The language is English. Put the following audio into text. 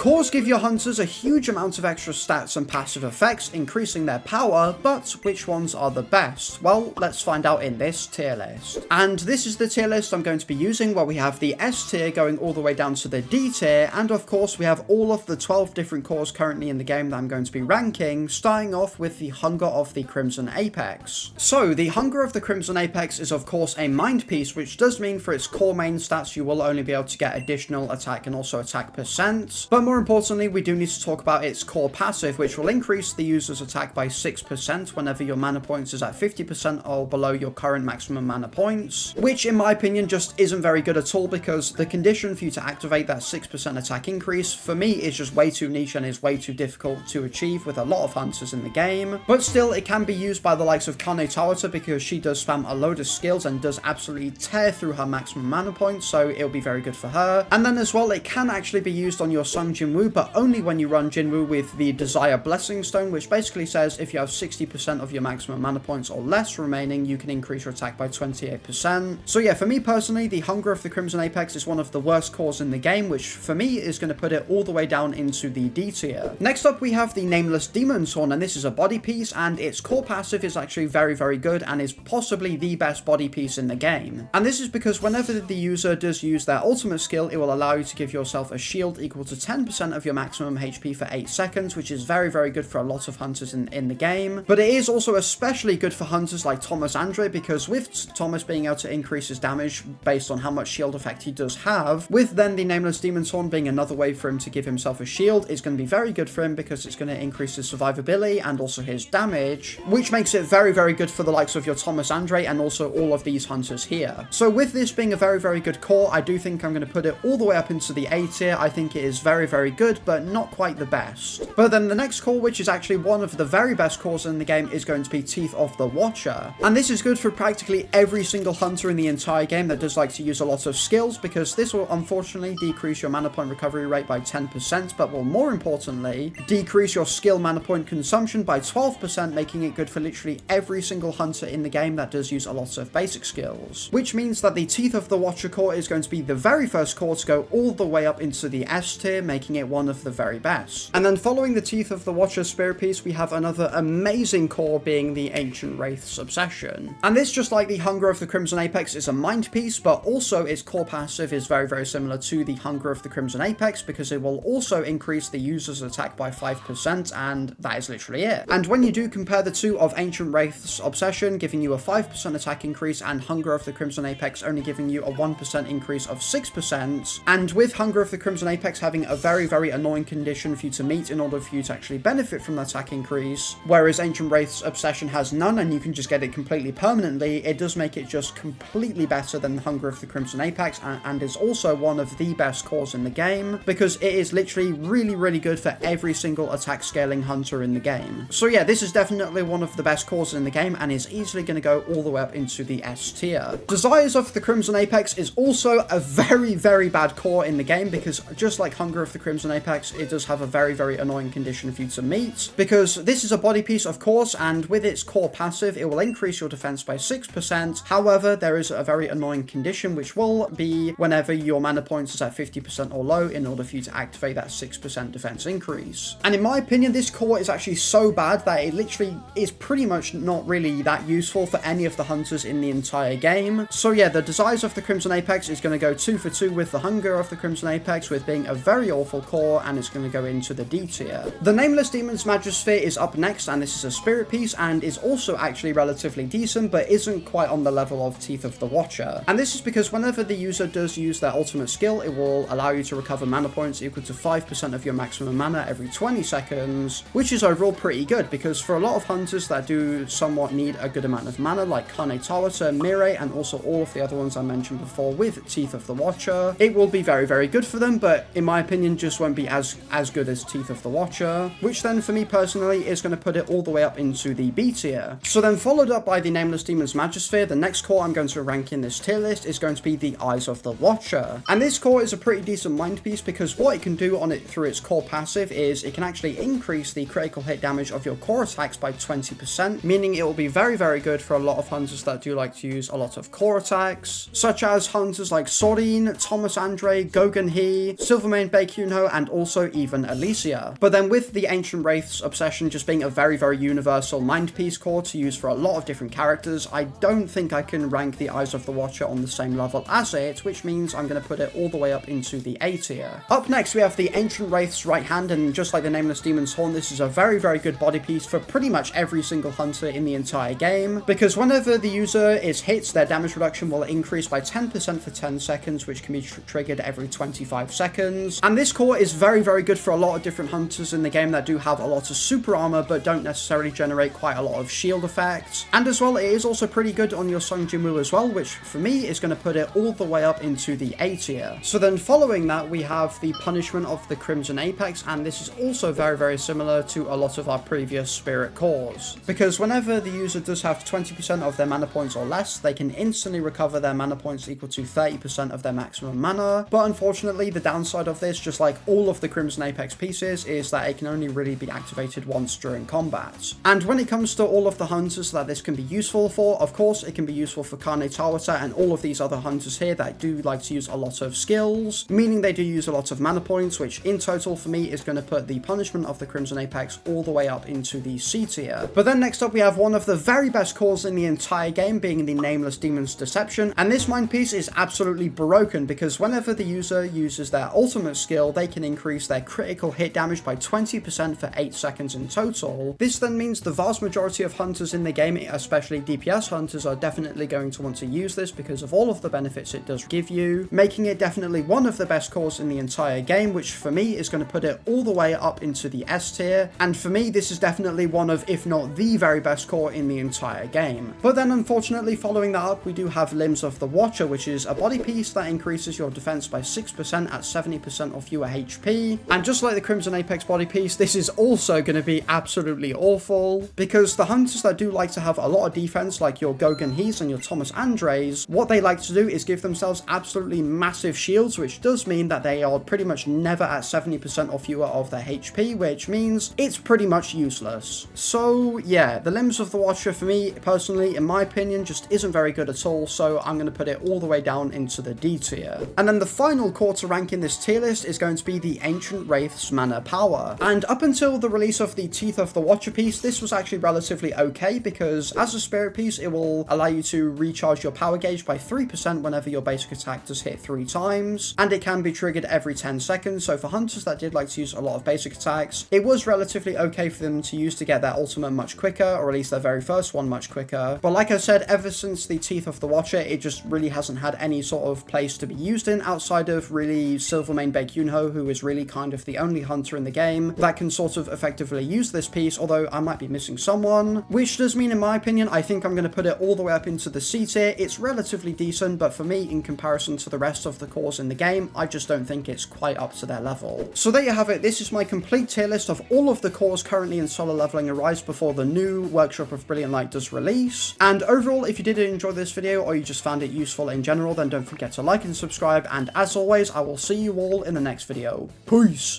Cores give your hunters a huge amount of extra stats and passive effects, increasing their power, but which ones are the best? Well, let's find out in this tier list. And this is the tier list I'm going to be using, where we have the S tier going all the way down to the D tier, and of course we have all of the 12 different cores currently in the game that I'm going to be ranking, starting off with the Hunger of the Crimson Apex. So, the Hunger of the Crimson Apex is of course a mind piece, which does mean for its core main stats you will only be able to get additional attack and also attack percent, but more importantly we do need to talk about its core passive, which will increase the user's attack by 6% whenever your mana points is at 50% or below your current maximum mana points, which in my opinion just isn't very good at all, because the condition for you to activate that 6% attack increase for me is just way too niche and is way too difficult to achieve with a lot of hunters in the game. But still, it can be used by the likes of Kane Tawata, because she does spam a load of skills and does absolutely tear through her maximum mana points, so it'll be very good for her. And then as well, it can actually be used on your Sung Jinwoo, but only when you run Jinwoo with the Desire Blessing Stone, which basically says if you have 60% of your maximum mana points or less remaining, you can increase your attack by 28%. So yeah, for me personally, the Hunger of the Crimson Apex is one of the worst cores in the game, which for me is going to put it all the way down into the D tier. Next up, we have the Nameless Demon's Horn, and this is a body piece, and its core passive is actually very, very good and is possibly the best body piece in the game. And this is because whenever the user does use their ultimate skill, it will allow you to give yourself a shield equal to 10% of your maximum HP for 8 seconds, which is very, very good for a lot of hunters in the game. But it is also especially good for hunters like Thomas Andre, because with Thomas being able to increase his damage based on how much shield effect he does have, with then the Nameless Demon's Horn being another way for him to give himself a shield, is going to be very good for him because it's going to increase his survivability and also his damage, which makes it very, very good for the likes of your Thomas Andre and also all of these hunters here. So with this being a very, very good core, I do think I'm going to put it all the way up into the A tier. I think it is very, very good, but not quite the best. But then the next core, which is actually one of the very best cores in the game, is going to be Teeth of the Watcher. And this is good for practically every single hunter in the entire game that does like to use a lot of skills, because this will unfortunately decrease your mana point recovery rate by 10%, but will more importantly decrease your skill mana point consumption by 12%, making it good for literally every single hunter in the game that does use a lot of basic skills. Which means that the Teeth of the Watcher core is going to be the very first core to go all the way up into the S tier, making it one of the very best. And then following the Teeth of the Watcher spirit piece, we have another amazing core being the Ancient Wraith's Obsession. And this, just like the Hunger of the Crimson Apex, is a mind piece, but also its core passive is very, very similar to the Hunger of the Crimson Apex, because it will also increase the user's attack by 5%, and that is literally it. And when you do compare the two of Ancient Wraith's Obsession giving you a 5% attack increase and Hunger of the Crimson Apex only giving you a 1% increase of 6%, and with Hunger of the Crimson Apex having a very, very annoying condition for you to meet in order for you to actually benefit from the attack increase, whereas Ancient Wraith's Obsession has none and you can just get it completely permanently, it does make it just completely better than Hunger of the Crimson Apex, and is also one of the best cores in the game, because it is literally really, really good for every single attack scaling hunter in the game. So yeah, this is definitely one of the best cores in the game and is easily going to go all the way up into the S tier. Desires of the Crimson Apex is also a very, very bad core in the game, because just like Hunger of the Crimson Apex, it does have a very, very annoying condition for you to meet, because this is a body piece of course, and with its core passive it will increase your defense by 6%. However, there is a very annoying condition, which will be whenever your mana points is at 50% or low, in order for you to activate that 6% defense increase. And in my opinion, this core is actually so bad that it literally is pretty much not really that useful for any of the hunters in the entire game. So yeah, the Desires of the Crimson Apex is going to go 2 for 2 with the Hunger of the Crimson Apex, with being a very awful core, and it's going to go into the D tier. The Nameless Demon's Magisphere is up next, and this is a spirit piece and is also actually relatively decent, but isn't quite on the level of Teeth of the Watcher. And this is because whenever the user does use their ultimate skill, it will allow you to recover mana points equal to 5% of your maximum mana every 20 seconds, which is overall pretty good, because for a lot of hunters that do somewhat need a good amount of mana, like Kane Tawata, Mirai, and also all of the other ones I mentioned before with Teeth of the Watcher, it will be very, very good for them, but in my opinion just won't be as good as Teeth of the Watcher, which then for me personally is going to put it all the way up into the B tier. So then followed up by the Nameless Demon's Magisphere, the next core I'm going to rank in this tier list is going to be the Eyes of the Watcher. And this core is a pretty decent mind piece, because what it can do on it through its core passive is it can actually increase the critical hit damage of your core attacks by 20%, meaning it will be very, very good for a lot of hunters that do like to use a lot of core attacks, such as hunters like Sorin, Thomas Andre, Gogan He, Silvermane Baekhyun Yunho and also even Alicia. But then with the Ancient Wraith's obsession just being a very, very universal mind piece core to use for a lot of different characters, I don't think I can rank the Eyes of the Watcher on the same level as it, which means I'm going to put it all the way up into the A tier. Up next, we have the Ancient Wraith's right hand, and just like the Nameless Demon's Horn, this is a very, very good body piece for pretty much every single hunter in the entire game, because whenever the user is hit, their damage reduction will increase by 10% for 10 seconds, which can be triggered every 25 seconds. And this core is very, very good for a lot of different hunters in the game that do have a lot of super armor, but don't necessarily generate quite a lot of shield effects. And as well, it is also pretty good on your Sung Jinwoo as well, which for me is going to put it all the way up into the A tier. So then following that, we have the Punishment of the Crimson Apex, and this is also very, very similar to a lot of our previous spirit cores, because whenever the user does have 20% of their mana points or less, they can instantly recover their mana points equal to 30% of their maximum mana. But unfortunately, the downside of this, just like all of the Crimson Apex pieces, is that it can only really be activated once during combat. And when it comes to all of the hunters that this can be useful for, of course it can be useful for Kane Tawata and all of these other hunters here that do like to use a lot of skills, meaning they do use a lot of mana points, which in total for me is going to put the Punishment of the Crimson Apex all the way up into the C tier. But then next up we have one of the very best cores in the entire game, being the Nameless Demon's Deception, and this mind piece is absolutely broken because whenever the user uses their ultimate skill, they can increase their critical hit damage by 20% for 8 seconds in total. This then means the vast majority of hunters in the game, especially DPS hunters, are definitely going to want to use this because of all of the benefits it does give you, making it definitely one of the best cores in the entire game, which for me is going to put it all the way up into the S tier. And for me, this is definitely one of, if not the very best core in the entire game. But then unfortunately, following that up, we do have Limbs of the Watcher, which is a body piece that increases your defense by 6% at 70% of your HP. And just like the Crimson Apex body piece, this is also going to be absolutely awful, because the hunters that do like to have a lot of defense, like your Gogan Hees and your Thomas Andres, what they like to do is give themselves absolutely massive shields, which does mean that they are pretty much never at 70% or fewer of their HP, which means it's pretty much useless. So yeah, the Limbs of the Watcher for me personally, in my opinion, just isn't very good at all, so I'm going to put it all the way down into the D tier. And then the final core to rank in this tier list is going to be the Ancient Wraith's Mana Power. And up until the release of the Teeth of the Watcher piece, this was actually relatively okay, because as a spirit piece, it will allow you to recharge your power gauge by 3% whenever your basic attack does hit 3 times, and it can be triggered every 10 seconds, so for hunters that did like to use a lot of basic attacks, it was relatively okay for them to use to get their ultimate much quicker, or at least their very first one much quicker. But like I said, ever since the Teeth of the Watcher, it just really hasn't had any sort of place to be used in outside of really Silvermane Baek Yunho, who is really kind of the only hunter in the game that can sort of effectively use this piece, although I might be missing someone, which does mean, in my opinion, I think I'm going to put it all the way up into the C tier. It's relatively decent, but for me, in comparison to the rest of the cores in the game, I just don't think it's quite up to their level. So there you have it. This is my complete tier list of all of the cores currently in solo leveling Arise before the new Workshop of Brilliant Light does release. And overall, if you did enjoy this video or you just found it useful in general, then don't forget to like and subscribe. And as always, I will see you all in the next video. Peace!